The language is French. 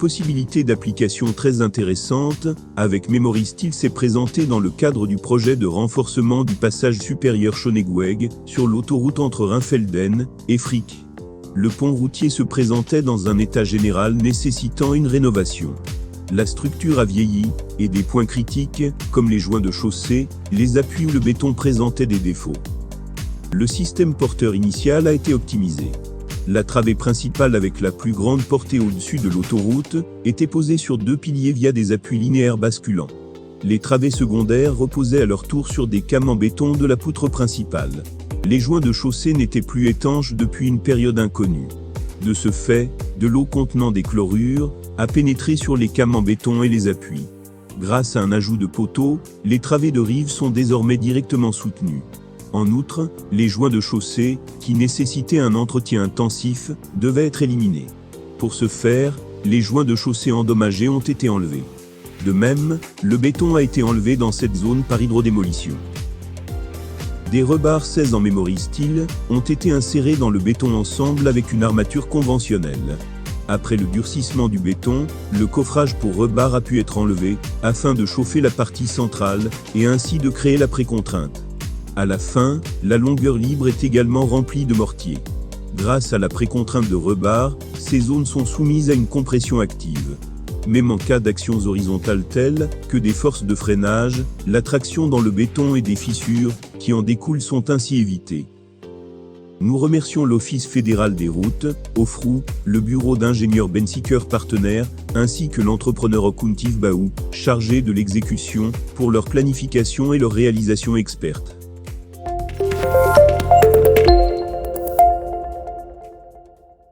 possibilité d'application très intéressante avec Memory Steel s'est présentée dans le cadre du projet de renforcement du passage supérieur Schönegueg sur l'autoroute entre Rheinfelden et Frick. Le pont routier se présentait dans un état général nécessitant une rénovation. La structure a vieilli, et des points critiques, comme les joints de chaussée, les appuis ou le béton présentaient des défauts. Le système porteur initial a été optimisé. La travée principale avec la plus grande portée au-dessus de l'autoroute était posée sur 2 piliers via des appuis linéaires basculants. Les travées secondaires reposaient à leur tour sur des cames en béton de la poutre principale. Les joints de chaussée n'étaient plus étanches depuis une période inconnue. De ce fait, de l'eau contenant des chlorures a pénétré sur les cames en béton et les appuis. Grâce à un ajout de poteaux, les travées de rive sont désormais directement soutenues. En outre, les joints de chaussée, qui nécessitaient un entretien intensif, devaient être éliminés. Pour ce faire, les joints de chaussée endommagés ont été enlevés. De même, le béton a été enlevé dans cette zone par hydrodémolition. Des rebars 16 en Memory Steel ont été insérés dans le béton ensemble avec une armature conventionnelle. Après le durcissement du béton, le coffrage pour rebars a pu être enlevé, afin de chauffer la partie centrale, et ainsi de créer la précontrainte. À la fin, la longueur libre est également remplie de mortier. Grâce à la précontrainte de rebars, ces zones sont soumises à une compression active. Même en cas d'actions horizontales telles que des forces de freinage, la traction dans le béton et des fissures qui en découlent sont ainsi évitées. Nous remercions l'Office fédéral des routes, OFROU, le bureau d'ingénieurs Bensiker Partenaires, ainsi que l'entrepreneur Okuntiv Baou, chargé de l'exécution, pour leur planification et leur réalisation experte.